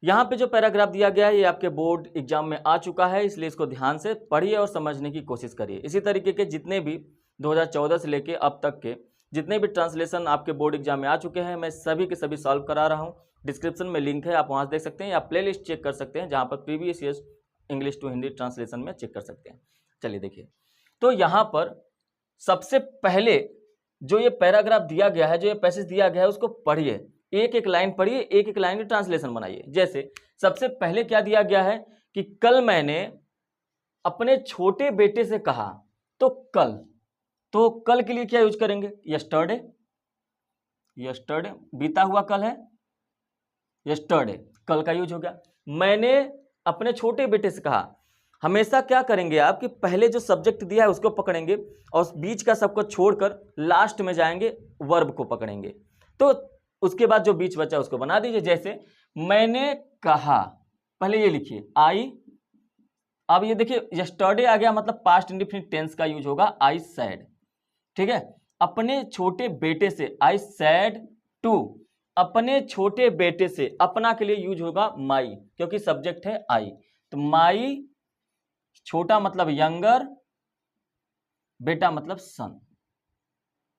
यहाँ पे जो पैराग्राफ दिया गया है ये आपके बोर्ड एग्जाम में आ चुका है, इसलिए इसको ध्यान से पढ़िए और समझने की कोशिश करिए। इसी तरीके के जितने भी 2014 से लेके अब तक के जितने भी ट्रांसलेशन आपके बोर्ड एग्जाम में आ चुके हैं, मैं सभी के सभी सॉल्व करा रहा हूँ। डिस्क्रिप्शन में लिंक है, आप वहाँ से देख सकते हैं, या प्ले लिस्ट चेक कर सकते हैं जहाँ पर previous years English to Hindi translation में चेक कर सकते हैं। चलिए देखिए, तो यहाँ पर सबसे पहले जो ये पैराग्राफ दिया गया है, जो ये पैसेज दिया गया है, उसको पढ़िए, एक एक लाइन पढ़िए, एक एक लाइन की ट्रांसलेशन बनाइए। जैसे सबसे पहले क्या दिया गया है कि कल मैंने अपने छोटे बेटे से कहा, तो कल के लिए क्या यूज करेंगे? यस्टरडे, यस्टरडे बीता हुआ कल है, यस्टरडे कल का यूज हो गया। मैंने अपने छोटे बेटे से कहा, हमेशा क्या करेंगे आप कि पहले जो सब्जेक्ट दिया है उसको पकड़ेंगे और बीच का सबको छोड़कर लास्ट में जाएंगे, वर्ब को पकड़ेंगे, तो उसके बाद जो बीच बचा उसको बना दीजिए। जैसे मैंने कहा, पहले ये लिखिए आई, अब ये देखिए यस्टरडे आ गया, मतलब पास्ट इंडेफिनिट टेंस का यूज होगा आई सैड, ठीक है। अपने छोटे बेटे से, आई सैड टू, अपने छोटे बेटे से, अपना के लिए यूज होगा माई, क्योंकि सब्जेक्ट है आई, तो माई, छोटा मतलब यंगर, बेटा मतलब सन।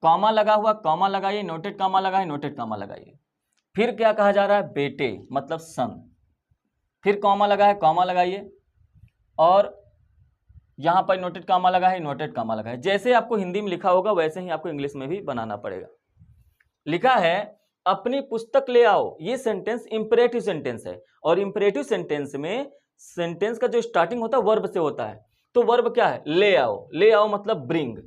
कॉमा लगा हुआ, कॉमा लगाइए, नोटेड कॉमा लगाइए, नोटेड कॉमा लगाइए। फिर क्या कहा जा रहा है? बेटे मतलब सन, फिर कॉमा लगा है, कॉमा लगाइए, और यहां पर नोटेड कॉमा लगा है, नोटेड कॉमा लगा है। जैसे आपको हिंदी में लिखा होगा वैसे ही आपको इंग्लिश में भी बनाना पड़ेगा। लिखा है अपनी पुस्तक ले आओ, ये सेंटेंस इंपरेटिव सेंटेंस है, और इंपरेटिव सेंटेंस में सेंटेंस का जो स्टार्टिंग होता है वर्ब से होता है, तो वर्ब क्या है? ले आओ। ले आओ मतलब ब्रिंग।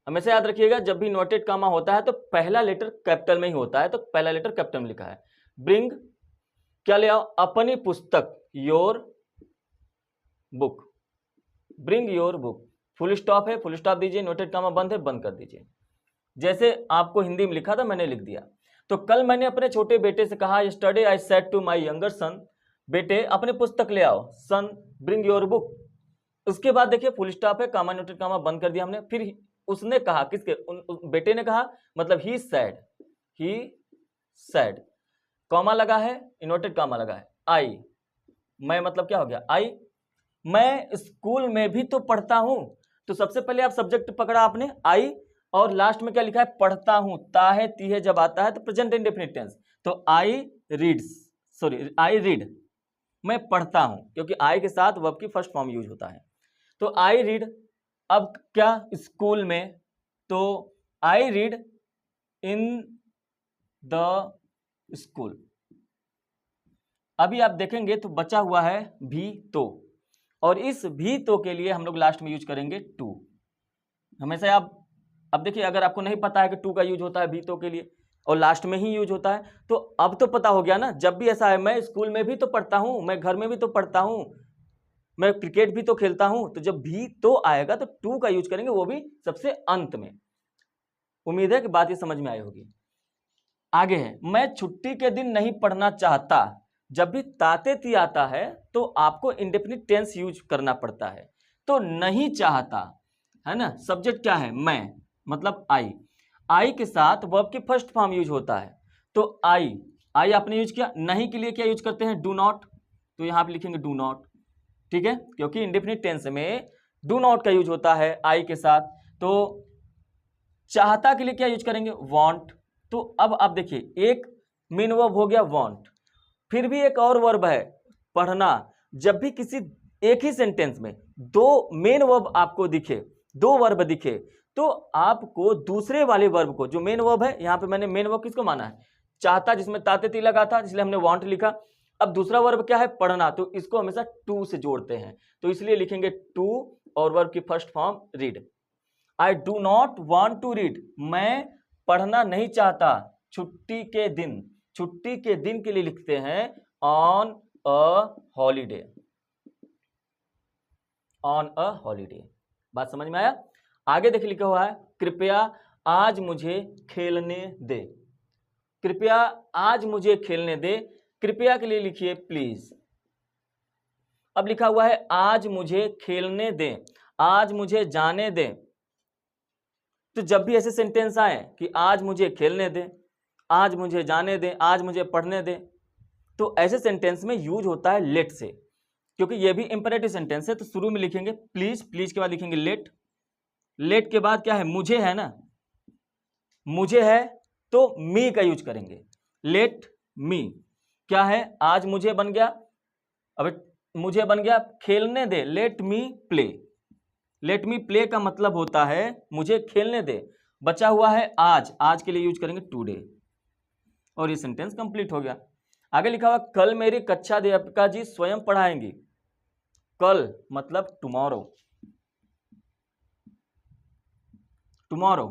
हमेशा याद रखिएगा, जब भी नोटेड कॉमा होता है तो पहला लेटर कैपिटल में ही होता है, तो पहला लेटर कैपिटल में लिखा है। ब्रिंग क्या ले आओ? अपनी पुस्तक, your book, bring your book. Full stop है, फुल स्टॉप दीजिए, नोटेड कॉमा बंद है, बंद कर दीजिए। जैसे आपको हिंदी में लिखा था मैंने लिख दिया। तो कल मैंने अपने छोटे बेटे से कहा, yesterday I said to my younger son, बेटे अपने पुस्तक ले आओ, सन ब्रिंग योर बुक। उसके बाद देखिए फुल स्टॉप है, कॉमा नोटेड कॉमा बंद कर दिया हमने। फिर उसने कहा, किसके? बेटे ने कहा, मतलब ही सैड, ही सैड, कॉमा लगा है, नोटेड कॉमा लगा है, आई, मैं मतलब क्या हो गया? आई। मैं स्कूल में भी तो पढ़ता हूं, तो सबसे पहले आप सब्जेक्ट पकड़ा आपने आई, और लास्ट में क्या लिखा है? पढ़ता हूं। ता है, ती है जब आता है तो प्रेजेंट इंडेफिनिट टेंस, तो आई रीड्स, सॉरी आई रीड, मैं पढ़ता हूं, क्योंकि आई के साथ वर्ब की फर्स्ट फॉर्म यूज होता है, तो आई रीड। अब क्या? स्कूल में, तो I read in the school. अभी आप देखेंगे तो बचा हुआ है भी तो, और इस भी तो के लिए हम लोग लास्ट में यूज करेंगे टू। हमेशा आप, अब देखिए अगर आपको नहीं पता है कि टू का यूज होता है भी तो के लिए और लास्ट में ही यूज होता है, तो अब तो पता हो गया ना। जब भी ऐसा है, मैं स्कूल में भी तो पढ़ता हूं, मैं घर में भी तो पढ़ता हूं, मैं क्रिकेट भी तो खेलता हूं, तो जब भी तो आएगा तो टू का यूज करेंगे, वो भी सबसे अंत में। उम्मीद है कि बात ये समझ में आई होगी। आगे है, मैं छुट्टी के दिन नहीं पढ़ना चाहता। जब भी ताते ती आता है तो आपको इंडेफिनिट टेंस यूज करना पड़ता है, तो नहीं चाहता है ना, सब्जेक्ट क्या है? मैं, मतलब आई, आई के साथ वर्ब की फर्स्ट फॉर्म यूज होता है, तो आई, आई आपने यूज किया। नहीं के लिए क्या यूज करते हैं? डू नॉट, तो यहां पे लिखेंगे डू नॉट, ठीक है, क्योंकि इंडेफिनिट टेंस में डू नॉट का यूज होता है आई के साथ। तो चाहता के लिए क्या यूज करेंगे? वांट। तो अब आप देखिए, एक मेन वर्ब हो गया वांट, फिर भी एक और वर्ब है पढ़ना। जब भी किसी एक ही सेंटेंस में दो मेन वर्ब आपको दिखे, दो वर्ब दिखे, तो आपको दूसरे वाले वर्ब को, जो मेन वर्ब है, यहां पे मैंने मेन वर्ब किसको माना है? चाहता, जिसमें ताते ती लगा था, इसलिए हमने वांट लिखा। अब दूसरा वर्ब क्या है? पढ़ना, तो इसको हमेशा टू से जोड़ते हैं, तो इसलिए लिखेंगे टू, और वर्ब की first form read. I do not want to read, मैं पढ़ना नहीं चाहता छुट्टी के दिन। छुट्टी के दिन के लिए लिखते हैं on a holiday, on a holiday. बात समझ में आया? आगे देखिए लिखा हुआ है, कृपया आज मुझे खेलने दे। कृपया आज मुझे खेलने दे, कृपया के लिए लिखिए प्लीज। अब लिखा हुआ है आज मुझे खेलने दे, आज मुझे जाने दे। तो जब भी ऐसे सेंटेंस आए कि आज मुझे खेलने दे, आज मुझे जाने दे, आज मुझे पढ़ने दे, तो ऐसे सेंटेंस में यूज होता है लेट से, क्योंकि ये भी इंपेरेटिव सेंटेंस है। तो शुरू में लिखेंगे प्लीज, प्लीज के बाद लिखेंगे लेट, लेट के बाद क्या है, मुझे है ना, मुझे है तो मी का यूज करेंगे, लेट मी। क्या है, आज मुझे बन गया, अब मुझे बन गया खेलने दे, let me play. Let me play का मतलब होता है मुझे खेलने दे। बचा हुआ है आज, आज के लिए यूज करेंगे टुडे, और ये सेंटेंस कंप्लीट हो गया। आगे लिखा हुआ कल मेरी कक्षा अध्यापिका जी स्वयं पढ़ाएंगी। कल मतलब टुमारो, टुमारो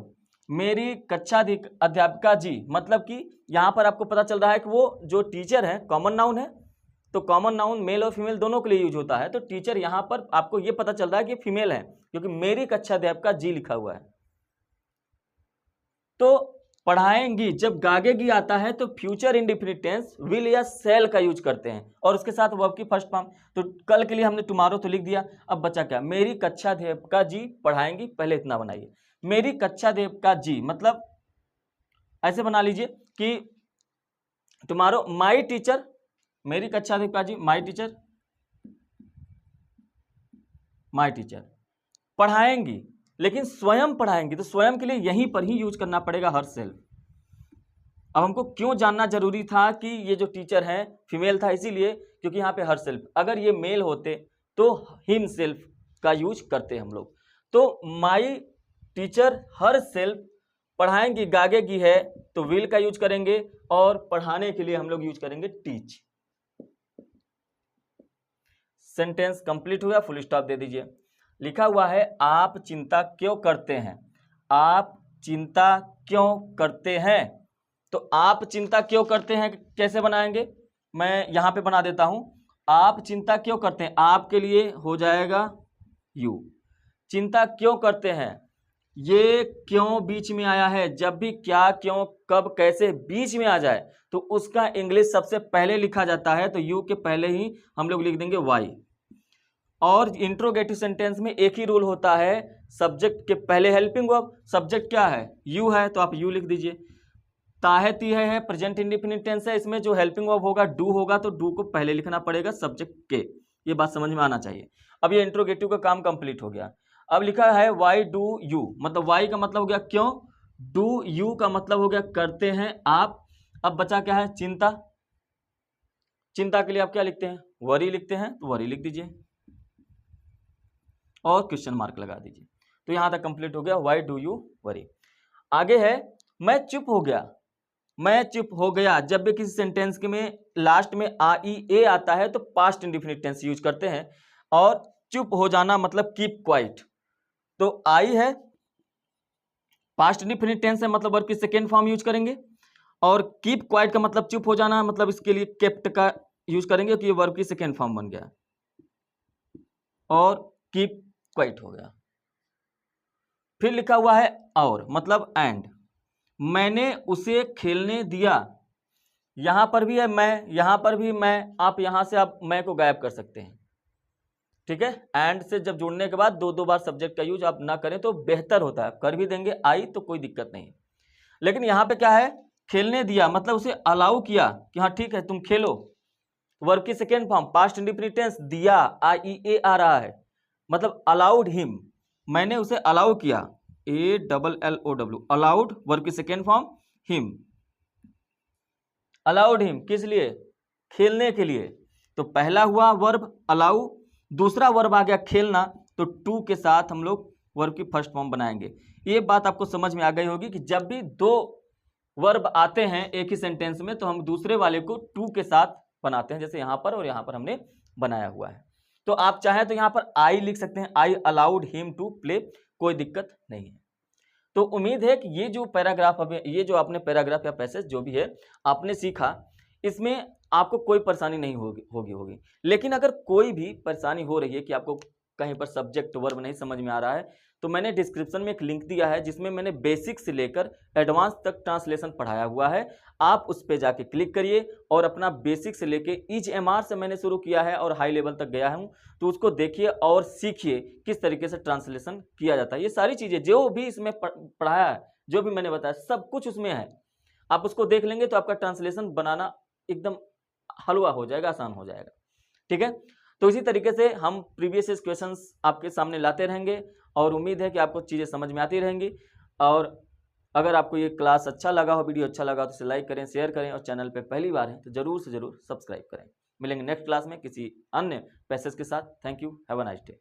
मेरी कक्षा अध्यापिका जी, मतलब कि यहां पर आपको पता चल रहा है कि वो जो टीचर है कॉमन नाउन है, तो कॉमन नाउन मेल और फीमेल दोनों के लिए यूज होता है। तो टीचर यहां पर आपको ये पता चल रहा है कि फीमेल है, क्योंकि मेरी कक्षा अध्यापिका जी लिखा हुआ है। तो पढ़ाएंगी, जब गागेगी आता है तो फ्यूचर इंडेफिनिट टेंस विल या शैल का यूज करते हैं, और उसके साथ वर्ब की फर्स्ट फॉर्म। तो कल के लिए हमने टुमारो तो लिख दिया, अब बचा क्या, मेरी कक्षा अध्यापिका जी पढ़ाएंगी, पहले इतना बनाइए, मेरी कक्षा अध्यापिका जी, मतलब ऐसे बना लीजिए कि टुमारो माई टीचर, मेरी कक्षा अध्यापिका जी माई टीचर, माई टीचर पढ़ाएंगी, लेकिन स्वयं पढ़ाएंगी, तो स्वयं के लिए यहीं पर ही यूज करना पड़ेगा हर सेल्फ। अब हमको क्यों जानना जरूरी था कि ये जो टीचर है फीमेल था, इसीलिए क्योंकि यहाँ पे हर सेल्फ, अगर ये मेल होते तो हिम सेल्फ का यूज करते हम लोग। तो माई टीचर हर सेल्फ पढ़ाएंगी, गागेगी है तो विल का यूज करेंगे, और पढ़ाने के लिए हम लोग यूज करेंगे टीच। सेंटेंस कंप्लीट हुआ, फुल स्टॉप दे दीजिए। लिखा हुआ है आप चिंता क्यों करते हैं, आप चिंता क्यों करते हैं। तो आप चिंता क्यों करते हैं कैसे बनाएंगे, मैं यहां पे बना देता हूं। आप चिंता क्यों करते हैं, आपके लिए हो जाएगा यू। चिंता क्यों करते हैं, ये क्यों बीच में आया है, जब भी क्या, क्यों, कब, कैसे बीच में आ जाए तो उसका इंग्लिश सबसे पहले लिखा जाता है, तो यू के पहले ही हम लोग लिख देंगे वाई। और इंट्रोगेटिव सेंटेंस में एक ही रूल होता है, सब्जेक्ट के पहले हेल्पिंग वर्ब, सब्जेक्ट क्या है, यू है तो आप यू लिख दीजिए। ताहे तीहे है प्रेजेंट इंडेफिनिट टेंस है, इसमें जो हेल्पिंग वर्ब होगा डू होगा, तो डू को पहले लिखना पड़ेगा सब्जेक्ट के, ये बात समझ में आना चाहिए। अब ये इंट्रोगेटिव का काम कंप्लीट हो गया। अब लिखा है वाई डू यू, मतलब वाई का मतलब हो गया क्यों, डू यू का मतलब हो गया करते हैं आप। अब बचा क्या है, चिंता। चिंता के लिए आप क्या लिखते हैं, वरी लिखते हैं, तो वरी लिख दीजिए और क्वेश्चन मार्क लगा दीजिए। तो यहां तक कंप्लीट हो गया, वाई डू यू वरी। आगे है मैं चुप हो गया, मैं चुप हो गया। जब भी किसी सेंटेंस के में लास्ट में आ ई ए आता है तो पास्ट इंडेफिनिट टेंस यूज करते हैं, और चुप हो जाना मतलब कीप क्वाइट। तो आई है पास्ट इंडेफिनिट टेंस है, मतलब वर्ब की सेकेंड फॉर्म यूज करेंगे, और कीप क्वाइट का मतलब चुप हो जाना, मतलब इसके लिए केप्ट का यूज करेंगे क्योंकि ये वर्ब की सेकेंड फॉर्म बन गया, और कीप क्वाइट हो गया। फिर लिखा हुआ है और, मतलब एंड। मैंने उसे खेलने दिया, यहां पर भी है मैं, यहां पर भी मैं, आप यहां से आप मैं को गायब कर सकते हैं, ठीक है। एंड से जब जुड़ने के बाद दो दो बार सब्जेक्ट का यूज आप ना करें तो बेहतर होता है, कर भी देंगे आई तो कोई दिक्कत नहीं। लेकिन यहां पे क्या है, खेलने दिया मतलब उसे अलाउ किया कि हाँ ठीक है तुम खेलो, वर्ब की second form past indefinite tense, दिया आई ई ए आ रहा है, मतलब अलाउड हिम, मैंने उसे अलाउ किया, A double L O W, allowed verb की second form him, allowed him किस लिए, खेलने के लिए। तो पहला हुआ वर्ब अलाउ, दूसरा वर्ब आ गया खेलना, तो टू के साथ हम लोग वर्ब की फर्स्ट फॉर्म बनाएंगे। ये बात आपको समझ में आ गई होगी कि जब भी दो वर्ब आते हैं एक ही सेंटेंस में तो हम दूसरे वाले को टू के साथ बनाते हैं, जैसे यहां पर और यहां पर हमने बनाया हुआ है। तो आप चाहें तो यहां पर आई लिख सकते हैं, I allowed him to play, कोई दिक्कत नहीं है। तो उम्मीद है कि ये जो पैराग्राफ अभी, ये जो आपने पैराग्राफ या पैसेज जो भी है आपने सीखा, इसमें आपको कोई परेशानी नहीं होगी। लेकिन अगर कोई भी परेशानी हो रही है कि आपको कहीं पर सब्जेक्ट वर्ब नहीं समझ में आ रहा है, तो मैंने डिस्क्रिप्शन में एक लिंक दिया है जिसमें मैंने बेसिक से लेकर एडवांस तक ट्रांसलेशन पढ़ाया हुआ है। आप उस पर जाके क्लिक करिए और अपना बेसिक से लेके ईच एमआर से मैंने शुरू किया है और हाई लेवल तक गया हूं, तो उसको देखिए और सीखिए किस तरीके से ट्रांसलेशन किया जाता है। ये सारी चीजें जो भी इसमें पढ़ाया है, जो भी मैंने बताया, सब कुछ उसमें है। आप उसको देख लेंगे तो आपका ट्रांसलेशन बनाना एकदम हलवा हो जाएगा, आसान हो जाएगा। ठीक है, तो इसी तरीके से हम प्रीवियस क्वेश्चंस आपके सामने लाते रहेंगे और उम्मीद है कि आपको चीज़ें समझ में आती रहेंगी। और अगर आपको ये क्लास अच्छा लगा हो, वीडियो अच्छा लगा तो इसे लाइक करें, शेयर करें और चैनल पे पहली बार है तो जरूर से जरूर सब्सक्राइब करें। मिलेंगे नेक्स्ट क्लास में किसी अन्य पैसेज के साथ। Thank you, have a nice day.